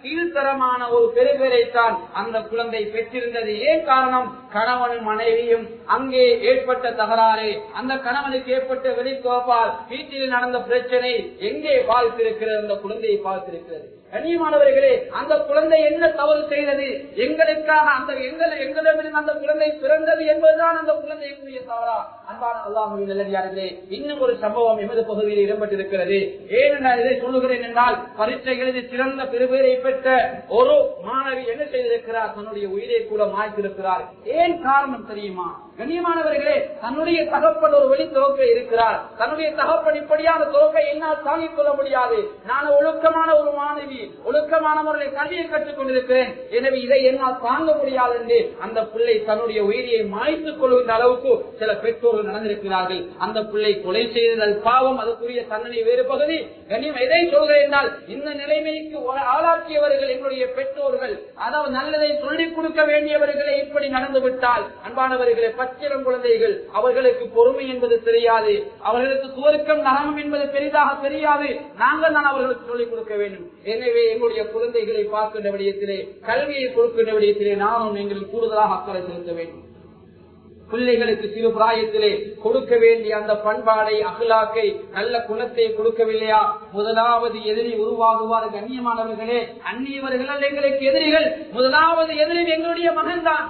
கீழ்த்தரமான ஒரு பெருபேரைத்தான் அந்த குழந்தை பெற்றிருந்தது. ஏன் காரணம்? கணவனும் மனைவியும் அங்கே ஏற்பட்ட தகராறு, அந்த கணவனுக்கு ஏற்பட்ட வெளிக்கோப்பால் வீட்டில் நடந்த பிரச்சனை எங்கே பாதித்திருக்கிறது? அந்த குழந்தையை பாதித்திருக்கிறது. கண்ணியமானவர்களே, அந்த குழந்தை என்ன தவறு செய்தது? எங்களுக்காக எங்களிடமிருந்து அந்த குழந்தை பிறந்தது என்பதுதான் அந்த குழந்தைக்குரிய தவறா? அன்பான அல்லாஹ்வின் நல்லடியார்களே, இன்னும் ஒரு சம்பவம் எமது பகுதியில் இடம்பெற்றிருக்கிறது. ஏனென்றால் இதை சொல்லுகிறேன் என்றால், பரீட்சை எழுதி சிறந்த பெருபேரை பெற்ற ஒரு மாணவி என்ன செய்திருக்கிறார்? தன்னுடைய உயிரை கூட மாய்த்திருக்கிறார். ஏன் காரணம் தெரியுமா? கண்ணியமானவர்களே, தன்னுடைய தகப்பன் ஒரு வெளி துறப்பை இருக்கிறார். தன்னுடைய தகப்பன் இப்படியான துறப்பை என்னால் தாங்கிக் கொள்ள முடியாது. நான் ஒழுக்கமான ஒரு மாணவி, ஒழுக்கமானவர்களை கல்வியை கற்றுக் கொண்டிருக்கிறேன், எனவே இதை என்னால் தாங்க முடியாது என்று அந்த பிள்ளை தன்னுடைய உயிரியை மாய்த்துக் கொள்கின்ற அளவுக்கு சில பெற்றோர்கள் நடந்திருக்கிறார்கள். அந்த பிள்ளை கொலை செய்தது பாவம், அதுக்குரிய தண்டனை வேறு பகுதி. கண்ணியம் எதை சொல்கிறேன் என்றால், இந்த நிலைமைக்கு ஆளாக்கியவர்கள் எங்களுடைய பெற்றோர்கள். அதாவது நல்லதை சொல்லிக் கொடுக்க வேண்டியவர்களை இப்படி நடந்துவிட்டால், அன்பானவர்களை பச்சிலம் குழந்தைகள், அவர்களுக்கு பொறுமை என்பது தெரியாது, அவர்களுக்கு சுவர்க்கம் நரகம் என்பது பெரிதாக தெரியாது. நாங்கள் தான் அவர்களுக்கு சொல்லிக் கொடுக்க வேண்டும். எனவே எங்களுடைய குழந்தைகளை பார்க்கின்ற விடயத்திலே, கல்வியை கொடுக்கின்ற விடயத்திலே நானும் எங்களுக்கு கூடுதலாக அக்கறை செலுத்த வேண்டும். பிள்ளைகளுக்கு சிறு பிராயத்திலே கொடுக்க வேண்டிய அந்த பண்பாடை, அகலாக்கை, நல்ல குணத்தை கொடுக்கவில்லையா? முதலாவது எதிரி உருவாகுவார். கண்ணியமானவர்களே, அந்நியவர்கள் எங்களுக்கு எதிரிகள். முதலாவது எதிரி எங்களுடைய மகன்தான்.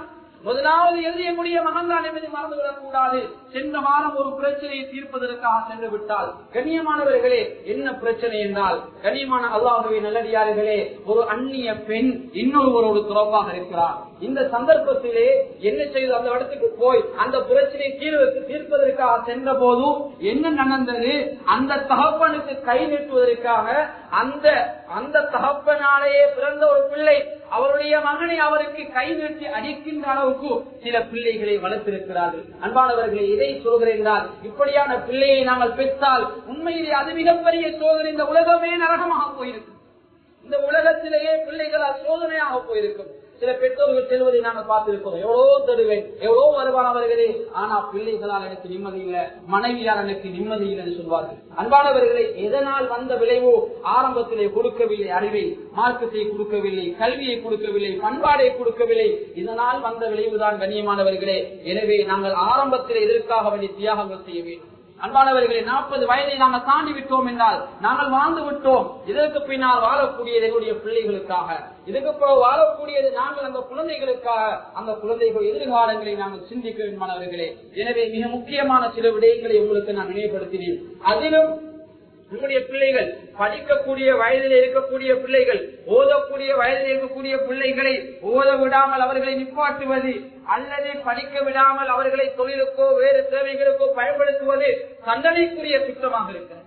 முதலாவது எதிரி எங்களுடைய மகன்தான் என்பதை மறந்துவிடக் கூடாது. சென்ற வாரம் ஒரு பிரச்சனையை தீர்ப்பதற்காக சென்று விட்டால், கண்ணியமானவர்களே, என்ன பிரச்சனை என்றால், கண்ணியமான அல்லாஹ்வின் நல்லடியார்களே, ஒரு அந்நிய பெண் இன்னொருவரோடு துறப்பாக இருக்கிறார். இந்த சந்தர்ப்பத்திலே என்ன செய்து அந்த இடத்துக்கு போய் அந்த பிரச்சனை தீர்ப்பதற்காக சென்ற போது என்ன நடந்தது? அந்த தகப்பனுக்கு கை நீட்டுவதற்காக அந்த தகப்பனாலேயே பிறந்த ஒரு பிள்ளை அவருடைய மகனை அவருக்கு கை நீட்டி அடிக்கின்ற அளவுக்கு சில பிள்ளைகளை வளர்த்திருக்கிறார்கள். அன்பானவர்களை, இதை சொல்கிறேன் என்றால், இப்படியான பிள்ளையை நாங்கள் பெற்றால் உண்மையிலே அது மிகப்பெரிய சோதனை. இந்த உலகமே நரகமாக போயிருக்கும். இந்த உலகத்திலேயே பிள்ளைகளால் சோதனையாக போயிருக்கும். சில பெற்றோர்கள் செல்வதை நாங்கள் பார்த்திருக்கிறோம். எவ்வளோ தருவேன், எவ்வளோ வருமானவர்களே, ஆனா பிள்ளைகளால் எனக்கு நிம்மதி இல்லை, மனைவியால் எனக்கு நிம்மதி இல்லை என்று சொல்வார்கள். அன்பானவர்களை, எதனால் வந்த விளைவோ? ஆரம்பத்திலே கொடுக்கவில்லை அறிவை, மார்க்கத்தை கொடுக்கவில்லை, கல்வியை கொடுக்கவில்லை, பண்பாடை கொடுக்கவில்லை. இதனால் வந்த விளைவுதான் கண்ணியமானவர்களே. எனவே நாங்கள் ஆரம்பத்திலே இதற்காக வேண்டிய தியாகங்கள் செய்ய வேண்டும். அன்பானவர்களை, 40 வயதை நாங்கள் தாண்டி விட்டோம் என்றால் நாங்கள் வாழ்ந்து விட்டோம். இதற்கு பின்னால் வாழக்கூடியது எங்களுடைய பிள்ளைகளுக்காக, இதுக்கு வாழக்கூடியது நாங்கள் அந்த குழந்தைகளுக்காக. அந்த குழந்தைகள் எதிர்காலங்களை நாங்கள் சிந்திக்க வேண்டுமானவர்களே. எனவே மிக முக்கியமான சில விடயங்களை உங்களுக்கு நான் நினைவுபடுத்தினேன். அதிலும் நம்முடைய பிள்ளைகள், படிக்கக்கூடிய வயதில் இருக்கக்கூடிய பிள்ளைகள், ஓதக்கூடிய வயதில் இருக்கக்கூடிய பிள்ளைகளை ஓத விடாமல் அவர்களை நிப்பாட்டுவது, அல்லது படிக்க விடாமல் அவர்களை தொழிலுக்கோ வேறு தேவைகளுக்கோ பயன்படுத்துவது தண்டனைக்குரிய குற்றமாக இருக்கிறது.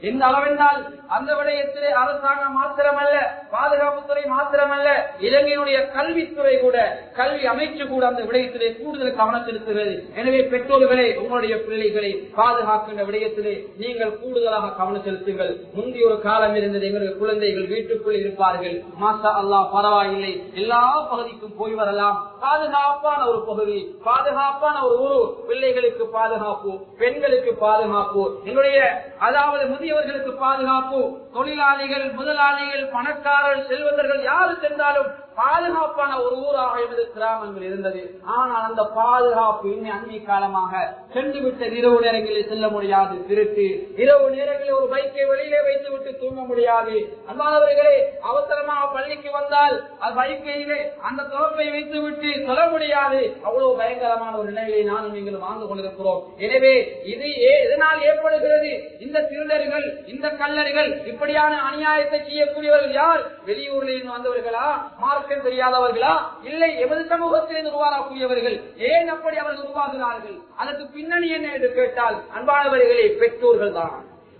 எந்த அளவென்றால் அந்த விடயத்திலே அரசாங்கம் மாத்திரமல்ல, பாதுகாப்புத்துறை மாத்திரமல்ல, இலங்கையுடைய கல்வித்துறை கூட, கல்வி அமைச்சு கூட அந்த விடயத்திலே கூடுதல் கவனம் செலுத்துகிறது. எனவே பெற்றோர்களே, உங்களுடைய பிள்ளைகளை பாதுகாக்கின்ற விடயத்திலே நீங்கள் கூடுதலாக கவனம் செலுத்துங்கள். முந்தைய ஒரு காலம் இருந்தது, எங்களுடைய குழந்தைகள் வீட்டுக்குள் இருப்பார்கள், மாஷா அல்லாஹ் பரவாயில்லை, எல்லா பகுதிக்கும் போய் வரலாம், பாதுகாப்பான ஒரு பகுதி, பாதுகாப்பான ஒரு ஊரு, பிள்ளைகளுக்கு பாதுகாப்பு, பெண்களுக்கு பாதுகாப்பு, எங்களுடைய அதாவது முதியவர்களுக்கு பாதுகாப்பு, தொழிலாளிகள், முதலாளிகள், பணக்காரர்கள், செல்வந்தர்கள் யாரு சென்றாலும் பாதுகாப்பான ஒரு ஊராக எமது கிராமங்கள் இருந்தது. ஆனால் அந்த பாதுகாப்பு இன்னும் அண்மை காலமாக சென்றுவிட்ட இரவு நேரங்களில் செல்ல முடியாது. திருட்டு இரவு நேரங்களில் ஒரு பைக்கை வெளியிலே வைத்து விட்டு தூங்க முடியாது. அன்பானவர்களே, அவசரமாக பள்ளிக்கு வந்தால் பைக்கையிலே அந்த தொகுப்பை வைத்து விட்டு சொல்ல முடியாது. அவ்வளவு பயங்கரமான ஒரு நிலையை நானும் நீங்களும் வாழ்ந்து கொண்டிருக்கிறோம். எனவே இது எதனால் ஏற்படுகிறது? இந்த திருடர்கள், இந்த கல்லர்கள், இப்படியான அநியாயத்தை செய்யக்கூடியவர்கள் யார்? வெளியூரில் இருந்து வந்தவர்களா? மார்க்கம் தெரியாதவர்களா? இல்லை, எமது சமூகத்திலிருந்து உருவாகக்கூடியவர்கள். ஏன் அப்படி அவர்கள் உருவாகிறார்கள்? அதற்கு பின்னணி என்ன என்று கேட்டால், அன்பானவர்களே, பெற்றோர்கள் தான்.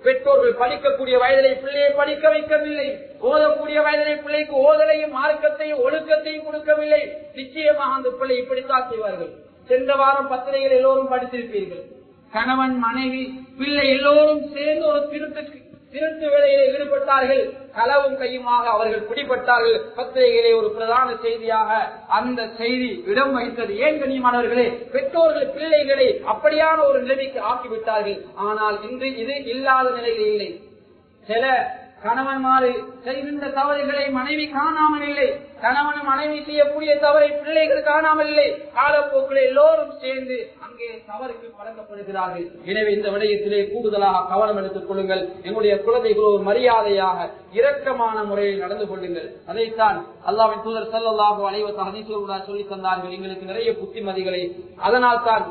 பெற்றோர்கள் படிக்கக்கூடிய வயதிலே பிள்ளையை படிக்க வைக்கவில்லை. ஓதக்கூடிய வயதிலே பிள்ளைக்கு ஓதலையும் மார்க்கத்தையும் ஒழுக்கத்தையும் கொடுக்கவில்லை. நிச்சயமாக அந்த பிள்ளை இப்படித்தான் செய்வார்கள். சென்ற வாரம் பத்திரிகைகள் எல்லோரும் படித்திருப்பீர்கள். கணவன், மனைவி, பிள்ளை எல்லோரும் சேர்ந்து ஒரு திருட்டு வேலையிலே ஈடுபட்டார்கள். களவும் கையுமாக அவர்கள் பிடிபட்டார்கள். பத்திரிகையிலே ஒரு பிரதான செய்தியாக அந்த செய்தி இடம் வைத்தது. ஏன் கண்ணியமானவர்களே, பெற்றோர்கள் பிள்ளைகளை அப்படியான ஒரு நிலைமைக்கு ஆக்கிவிட்டார்கள். ஆனால் இன்று இது இல்லாத நிலையில் இல்லை. சில கணவன்மாறு செய்கின்ற தவறுகளை மனைவி காணாமல் இல்லை. கணவன் மனைவி செய்யக்கூடிய தவறை பிள்ளைகள் காணாமல் இல்லை. காலப்போக்கில் எல்லோரும் சேர்ந்து அங்கே தவறுக்கு பழக்கப்படுகிறார்கள். எனவே இந்த விடயத்திலே கூடுதலாக கவனம் எடுத்துக் கொள்ளுங்கள். எங்களுடைய குழந்தைகள் ஒரு மரியாதையாக இரக்கமான முறையில் நடந்து கொள்ளுங்கள். அதைத்தான் அல்லாஹ்வின் தூதர் ஸல்லல்லாஹு அலைஹி வஸல்லம் சொல்லி தந்தார்கள் எங்களுக்கு நிறைய புத்திமதிகளை. அதனால் தான்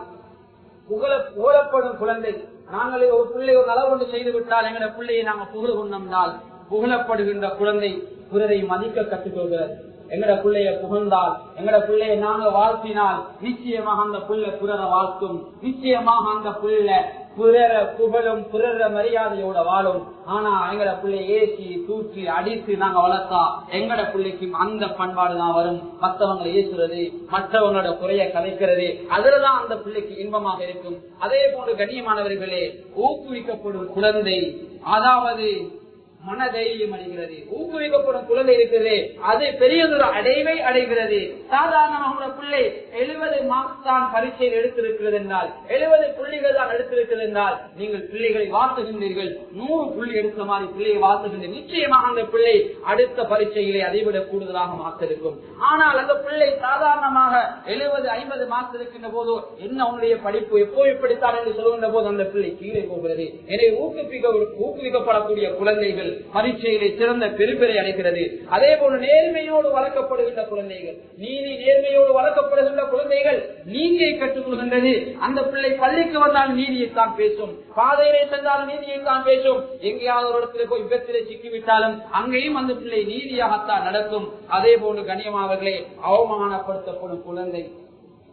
புகழப்படும் குழந்தை, நாங்களே ஒரு பிள்ளை ஒரு நலவு ஒன்று செய்து விட்டால் எங்களுடைய பிள்ளையை நாங்கள் புகழ கொண்டோம்னால், புகழப்படுகின்ற குழந்தை பிறரை மதிக்க கற்றுக்கொள்கிறது. எங்கட பிள்ளைய புகழ்ந்தால், எங்கட பிள்ளைய நாங்க வாழ்த்தினால் நிச்சயமாக அந்த பிள்ளை பிறரை வாழ்த்தும். நிச்சயமாக அந்த பிள்ளை பிறர புகழும், பிறர மரியாதையோட வாழும். ஆனா எங்கட பிள்ளை ஏசி தூக்கி அடித்து நாங்க வளர்த்தா எங்கட பிள்ளைக்கு அந்த பண்பாடுதான் வரும். மற்றவங்களை ஏசுறது, மற்றவங்களோட குறைய கலைக்கிறது, அதுலதான் அந்த பிள்ளைக்கு இன்பமாக இருக்கும். அதே போன்று கண்ணியமானவர்களே, ஊக்குவிக்கப்படும் குழந்தை, அதாவது மனதைரியம் அடைகிறது. ஊக்குவிக்கப்படும் குழந்தை இருக்கிறது, அது பெரியதொரு அடைவை அடைகிறது. சாதாரணமாக பிள்ளை 70 மார்க்ஸ் தான் பரீட்சையில் எடுத்திருக்கிறது என்றால், 70 புள்ளிகள் தான் எடுத்திருக்கிறது என்றால், நீங்கள் பிள்ளைகளை வாழ்த்துகின்றீர்கள். 100 புள்ளி எடுத்த மாதிரி பிள்ளையை வாழ்த்துகின்ற நிச்சயமாக அந்த பிள்ளை அடுத்த பரீட்சைகளை அதைவிட கூடுதலாக மார்க்ஸ் இருக்கும். ஆனால் அந்த பிள்ளை சாதாரணமாக 70-50 மார்க்ஸ் இருக்கின்ற போது என்ன உன்னுடைய படிப்பு எப்போ இப்படித்தான் என்று சொல்கின்ற போது அந்த பிள்ளை கீழே போகிறது. எனவே ஊக்குவிக்கப்படக்கூடிய குழந்தைகள் பரீட்சையிலே சிறந்த பெருப்பெறை அடைகிறது. அதே போல நேர்மையோடு வளர்க்கப்படுகின்ற குழந்தைகள், நீதி நேர்மையோடு வளர்க்கப்படுகின்ற குழந்தைகள் நீதியை கற்றுக் கொள்கின்றது. அந்த பிள்ளை பள்ளிக்கு வந்தால் நீதியைத்தான் பேசும், பாதையிலே சென்றாலும் நீதியைத்தான் பேசும். எங்கேயாவது ஒரு இடத்துல போய் விபத்திலே சிக்கிவிட்டாலும் அங்கேயும் அந்த பிள்ளை நீதியாகத்தான் நடக்கும். அதே போன்று கண்ணியமானவர்களே, அவமானப்படுத்தப்படும் குழந்தை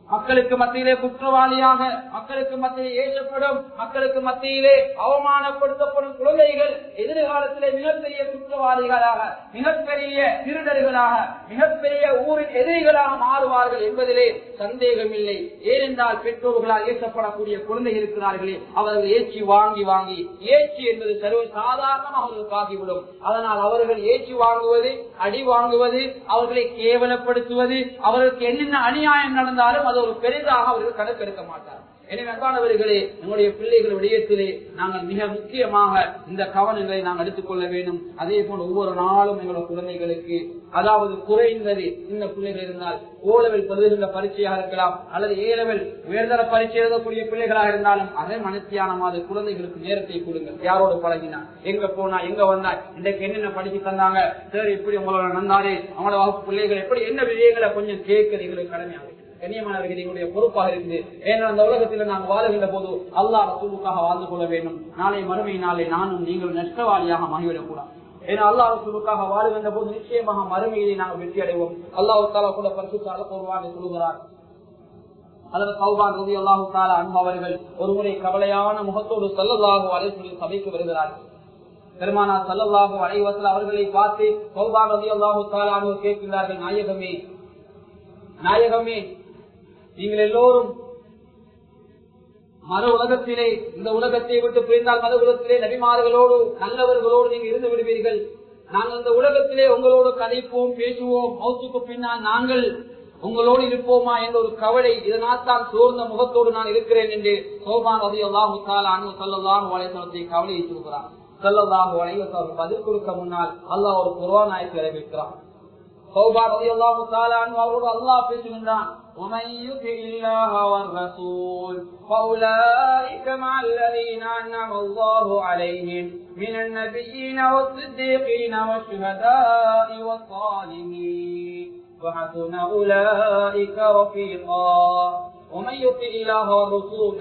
மக்களுக்கு மத்தியிலே குற்றவாளியாக, மக்களுக்கு மத்தியிலே ஏற்றப்படும், மக்களுக்கு மத்தியிலே அவமானப்படுத்தப்படும் குழந்தைகள் எதிர்காலத்திலே மிகப்பெரிய குற்றவாளிகளாக, மிகப்பெரிய திருடர்களாக, மிகப்பெரிய ஊரின் எதிரிகளாக மாறுவார்கள் என்பதிலே சந்தேகம் இல்லை. ஏனென்றால் பெற்றோர்களால் ஏற்றப்படக்கூடிய குழந்தைகள் இருக்கிறார்களே, அவர்கள் ஏற்றி வாங்கி வாங்கி, ஏற்றி என்பது சர்வ சாதாரணமாக அவர்களுக்கு ஆகிவிடும். அதனால் அவர்கள் ஏற்றி வாங்குவது, அடி வாங்குவது, அவர்களை கேவலப்படுத்துவது, அவர்களுக்கு என்னென்ன அநியாயம் நடந்தாலும் ஒரு பெரிதாக அவர்கள் கணக்கெடுக்க மாட்டார். எனவே அன்பானவர்களே, நம்முடைய பிள்ளைகள் விடயத்திலே நாங்கள் மிக முக்கியமாக இந்த கவனங்களை நாங்கள் எடுத்துக் கொள்ள வேண்டும். அதே போல ஒவ்வொரு நாளும் எங்களுடைய குழந்தைகளுக்கு, அதாவது குறைந்தது இந்த பிள்ளைகள் இருந்தால் ஓலவில் பல்வேறு பரீட்சையாக இருக்கலாம், அல்லது ஏலவில் உயர்தர பரீட்சை எழுதக்கூடிய பிள்ளைகளாக இருந்தாலும் அதே மனத்தியானமாத குழந்தைகளுக்கு நேரத்தை கொடுங்கள். யாரோடு பழகினா, எங்க போனா, எங்க வந்தா, இன்றைக்கு என்னென்ன படிச்சு தந்தாங்க, சரி இப்படி உங்களோட நந்தாரே, அவங்களோட வகுப்பு பிள்ளைகள் எப்படி என்ன விஷயங்களை கொஞ்சம் கேட்கிறது எங்களுக்கு கடமையாக கண்ணியமானவர்கள் எங்களுடைய பொறுப்பாக இருக்குது. ஏன்னா அந்த உலகத்தில் நாங்கள் வாழுகின்ற போது அல்லாஹ் ரசூலுக்காக வாழ்ந்து கொள்ள வேண்டும். நாளை மறுமை நாளை நானும் நீங்கள் நஷ்டவாளியாக மாறிவிடக் கூடாது. ஏன்னா அல்லாஹ் ரசூலுக்காக வாழுகின்ற போது நிச்சயமாக மறுமையிலே நாங்கள் வெற்றி அடைவோம். அல்லாஹ் தஆலா கூட பரிசுத்த அல் குர்ஆனில் சொல்கிறார். அதற்கு தௌபான் ரலியல்லாஹு தஆலா அன்ஹு அவர்கள் ஒருமுறை கவலையான முகத்தோடு ஸல்லல்லாஹு அலைஹி வஸல்லம் சபைக்கு வருகிறார்கள். பெருமானார் ஸல்லல்லாஹு அலைஹி வஸல்லம் அவர்களை பார்த்து தௌபான் ரலியல்லாஹு தஆலா அன்ஹு கேட்கிறார்கள், நாயகமே, நாயகமே, நீங்கள் எல்லோரும் மறு உலகத்திலே, இந்த உலகத்தை விட்டு பிரிந்தால் மறு உலகத்திலே நபிமார்களோடு நல்லவர்களோடு நீங்கள் இருந்து விடுவீர்கள். நாங்கள் இந்த உலகத்திலே உங்களோடு கதைப்போம், பேசுவோம், மௌத்துக்கு பின்னால் நாங்கள் உங்களோடு இருப்போமா என்ற ஒரு கவலை, இதனால் தான் சோர்ந்த முகத்தோடு நான் இருக்கிறேன் என்று சௌபான் ரலியல்லாஹு தஆலா அன்ஹு ஸல்லல்லாஹு அலைஹி வஸல்லம் கவலையை சொல்கிறார். ஸல்லல்லாஹு அலைஹி வஸல்லம் பதில் கொடுக்க முன்னால் அல்லாஹ் ஒரு குர்ஆன் ஆயத்தை இறக்கியிருக்கிறார். தௌபா ரலியல்லாஹு தஆலா அன்ஹு அவரோடு அல்லாஹ் பேசுகின்றான், ومن يطع الله والرسول فاولئك مع الذين انعم الله عليهم من النبيين والصديقين والشهداء والصالحين وحسن اولئك رفيقا.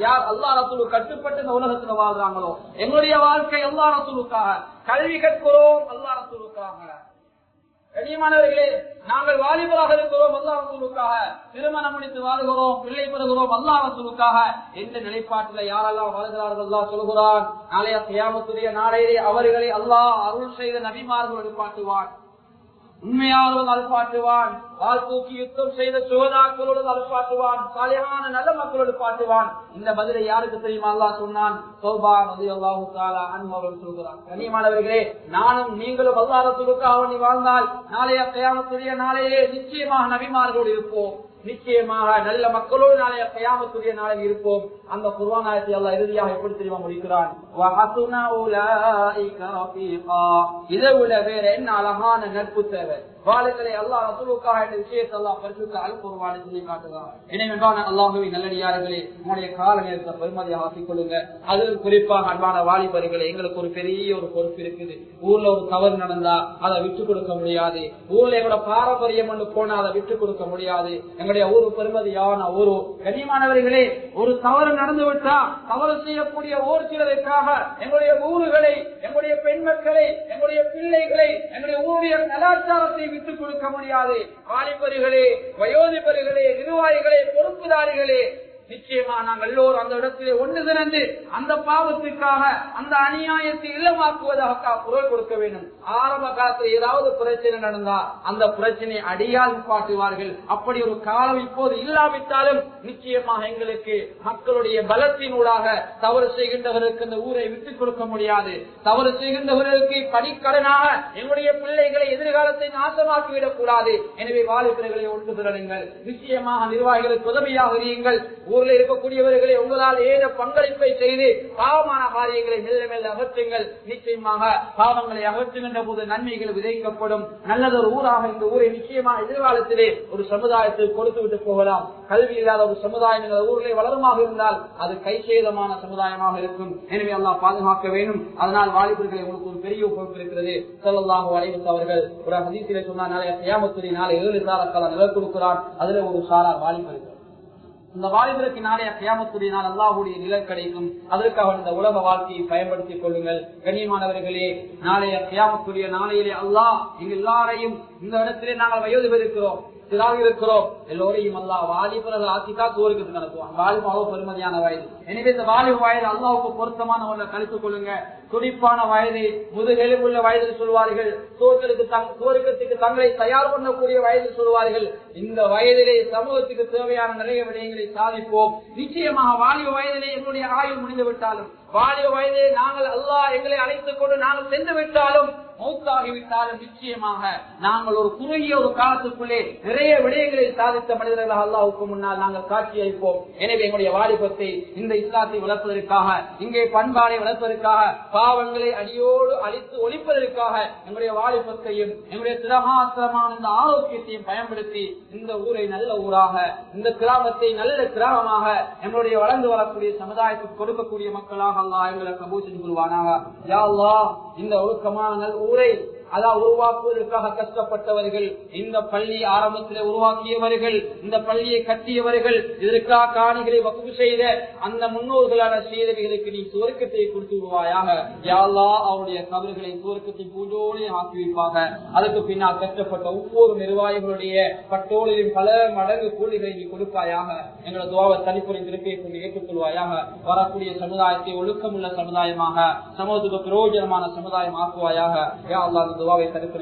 யார் அல்லாஹ் ரசூலுக்கு கட்டுப்பட்டு இந்த உலகத்துல வாழ்றாங்களோ, எங்களுடைய வாழ்க்கை அல்லாஹ் ரசூலுக்காக, கல்வி கற்கிறோம் அல்லாஹ் ரசூலுக்காக. கண்ணியமானவர்களே, நாங்கள் வாலிபராக இருக்கிறோம் அல்லாஹ் ரசூலுக்காக, திருமணம் முடித்து வாழ்கிறோம், பிள்ளை பெறுகிறோம் அல்லாஹ் ரசூலுக்காக என்ற நிலைப்பாட்டில் யாரெல்லாம் வாழ்கிறார்கள் அல்லாஹ் சொல்கிறான், நாளைய கியாமத்துடைய நாளையிலே அவர்களை அல்லாஹ் அருள் செய்த நபிமார்கள் எழுப்பாட்டுவான், உண்மையாளர்கள் அல்பாட்டுவான், வாழ்த்தூக்கி யுத்தம் செய்த சுகதாக்களோடு அல்பாட்டுவான், சாலிஹான நல்ல மக்களோடு பாட்டுவான். இந்த பதிலை யாருக்கு தெரியுமா அல்லாஹ் சொன்னான்? தௌபா ரலியல்லாஹு தஆலா அன்ஹு அவர்கள் சொல்கிறார், கண்ணியமானவர்களே, நானும் நீங்களும் அல்லாஹ் ரசூலுக்காக வாழ்ந்தால் நாளைய கியாமத்துடைய நாளையிலே நிச்சயமாக நபிமார்களோடு இருப்போம், நிச்சயமாக நல்ல மக்களோடு நாளைய கியாமத்துடைய நாளில் இருப்போம். அந்த குர்ஆன் ஆயத்தை அல்லாஹ் இறுதியாக எப்படி தெரியுமா முடிக்கிறான்? வஹசுன உலாயிக ரஃபீகா. இதை விட வேற என்ன அழகான நட்பு தேவை? வாளுகளை அல்லாஹ் ரசூலுக்காக என்ற விஷயத்தை அல்லாஹ் பரிசுத்த அல் குர்ஆனில் சொல்லி காட்டுகிறார். எனவே அல்லாஹ்வின் நல்லடியார்களே, உங்களுடைய கால நேரத்தை பெருமதியாக ஆக்கிக் கொள்ளுங்க. அதில் குறிப்பாக அன்பான வாலிபர்களே, எங்களுக்கு ஒரு பெரிய ஒரு பொறுப்பு இருக்குது. ஊர்ல ஒரு தவறு நடந்தா அதை விட்டு கொடுக்க முடியாது. ஊர்ல எங்களோட பாரம்பரியம் ஒன்று போனா அதை விட்டு கொடுக்க முடியாது. எங்களுடைய ஊரு பெருமதியான ஊரு. கண்ணியமானவர்களே, ஒரு தவறு நடந்து விட்டா தவறு செய்யக்கூடிய ஓர் சிலருக்காக எங்களுடைய ஊர்களை, எங்களுடைய பெண் மக்களை, எங்களுடைய பிள்ளைகளை, எங்களுடைய ஊருடைய கலாச்சாரத்தை விட்டுக் கொடுக்க முடியாது. வாலிபர்களே, வயோதிபர்களே, நிர்வாகிகளே, பொறுப்புதாரிகளே, நிச்சயமா நாங்கள் எல்லோரும் அந்த இடத்திலே ஒன்று திரண்டு அந்த பாவத்திற்காக, அந்த அநியாயத்தை இல்லமாக்குவதாக குரல் கொடுக்க வேண்டும். ஆரம்ப காலத்தில் ஏதாவது பிரச்சனை நடந்தா அந்த பிரச்சனை அடியால் நிப்பாட்டுவார்கள். அப்படி ஒரு காலம் இப்போது இல்லாவிட்டாலும் நிச்சயமாக எங்களுக்கு மக்களுடைய பலத்தினூடாக தவறு செய்கின்றவர்களுக்கு இந்த ஊரை விட்டுக் கொடுக்க முடியாது. தவறு செய்கின்றவர்களுக்கு படிக்கடனாக எங்களுடைய பிள்ளைகளை எதிர்காலத்தை நாசமாக்கிவிடக் கூடாது. எனவே வாலிபர்களை ஒன்று திரளுங்கள். நிச்சயமாக நிர்வாகிகளுக்கு உதவியாக இருங்கள். ஊரில் இருக்கக்கூடியவர்களை உங்களால் ஏத பங்களிப்பை செய்து பாவமான காரியங்களை மெல்ல மெல்ல அகற்றுங்கள். நிச்சயமாக பாவங்களை அகற்றுகின்ற போது நன்மைகள் விதைக்கப்படும். நல்லதொரு ஊராக இந்த ஊரை நிச்சயமாக எதிர்காலத்திலே ஒரு சமுதாயத்தில் கொடுத்து விட்டு போகலாம். கல்வி இல்லாத ஒரு சமுதாயம் இந்த ஊரிலே வளருமாக இருந்தால் அது கைசேதமான சமுதாயமாக இருக்கும். எனவே அல்லாஹ் பாதுகாக்க வேண்டும். அதனால் வாலிபர்களை உங்களுக்கு ஒரு பெரிய பொறுப்பு இருக்கிறது. ஸல்லல்லாஹு அலைஹி வஸல்லம் அவர்கள் ஒரு ஹதீஸிலே சொன்னாலே கியாமத்துடைய நாளை 7 சாராக்கள் நிழல் கொடுக்கிறான். அதுல ஒரு சாரார் வாலிபர்கள். இந்த வாலிபருக்கு நாளைய கியாமத்துடைய நாள் அல்லாஹ்வுடைய நிழல் கிடைக்கும். அதற்காக இந்த உலக வாழ்க்கையை பயன்படுத்திக் கொள்ளுங்கள். கண்ணியமானவர்களே, நாளைய கியாமத்துடைய நாளையிலே அல்லாஹ் எங்க எல்லாரையும் இந்த இடத்திலே நாங்கள் வயோதிபர் இருக்கிறோம், சிறாக இருக்கிறோம், எல்லோரையும் அல்லாஹ் வாலிபர்கள் ஆக்கிட்டா சோருக்கு நடத்துவான். வாலிப அளவு பெருமதியான வயது. எனவே இந்த வாலிப வயது அல்லாஹ்வுக்கு பொருத்தமான ஒன்றை கழித்துக் கொள்ளுங்க. துடிப்பான வயது, முதுகெலும்புள்ள வயதில் சொல்வார்கள். சோருக்கத்துக்கு தங்களை தயார் பண்ணக்கூடிய வயதில் சொல்வார்கள். இந்த வயதிலே சமூகத்துக்கு தேவையான நிறைய விடயங்களை சாதிப்போம். நிச்சயமாக வாலிப வயதிலே எங்களுடைய ஆயுள் முடிந்து விட்டாலும், வாலிப வயதிலே நாங்கள் அல்லாஹ் எங்களை அழைத்துக் கொண்டு நாங்கள் சென்று விட்டாலும், மௌத்தாகிவிட்டாலும் நிச்சயமாக நாங்கள் ஒரு குறுகிய ஒரு காலத்துக்குள்ளே நிறைய விடயங்களை சாதித்த மனிதர்களாக அல்லாஹ்வுக்கு முன்னால் நாங்கள் காட்சி அளிப்போம். எனவே எங்களுடைய வாலிபத்தை இந்த இஸ்லாத்தை வளர்ப்பதற்காக, இங்கே பண்பாடை வளர்ப்பதற்காக, பாவங்களை அடியோடு அழித்து ஒழிப்பதற்காக எங்களுடைய வாலிபத்தையும் எங்களுடைய திரமாத்திரமான இந்த ஆரோக்கியத்தையும் பயன்படுத்தி இந்த ஊரை நல்ல ஊராக, இந்த கிராமத்தை நல்ல கிராமமாக எங்களுடைய வளர்ந்து வரக்கூடிய சமுதாயத்துக்கு கொடுக்கக்கூடிய மக்களாக அல்லாஹ் எங்களை கபூல் செஞ்சு கொள்வானாக. யா அல்லாஹ், இந்த ஒழுக்கமான நல் ஊரை அதான் உருவாக்குவதற்காக கஷ்டப்பட்டவர்கள், இந்த பள்ளி ஆரம்பத்திலே உருவாக்கியவர்கள், இந்த பள்ளியை கட்டியவர்கள், இதற்காக காணிகளை வகுப்பு செய்த அந்த முன்னோர்களான செய்தவைகளுக்கு நீ சுவர்க்கத்தை கொடுத்து விடுவாயாக. யா அல்லாஹ், அவருடைய கபர்களை சுவர்க்கத்தை பூஜோடு ஆக்கி வைப்பாக. அதுக்கு பின்னால் கஷ்டப்பட்ட ஒவ்வொரு நிர்வாகிகளுடைய பட்டோலிலும் பல மடங்கு கூலிகளை நீ கொடுப்பாயாக. எங்களோட துவாவை தனிப்புரை திருப்பியை கொண்டு ஏற்றுக்கொள்வாயாக. வரக்கூடிய சமுதாயத்தை ஒழுக்கமுள்ள சமுதாயமாக, சமூகத்துக்கு பிரயோஜனமான சமுதாயம் ஆக்குவாயாக. யா அல்லாஹ், துவாவை தடுப்பு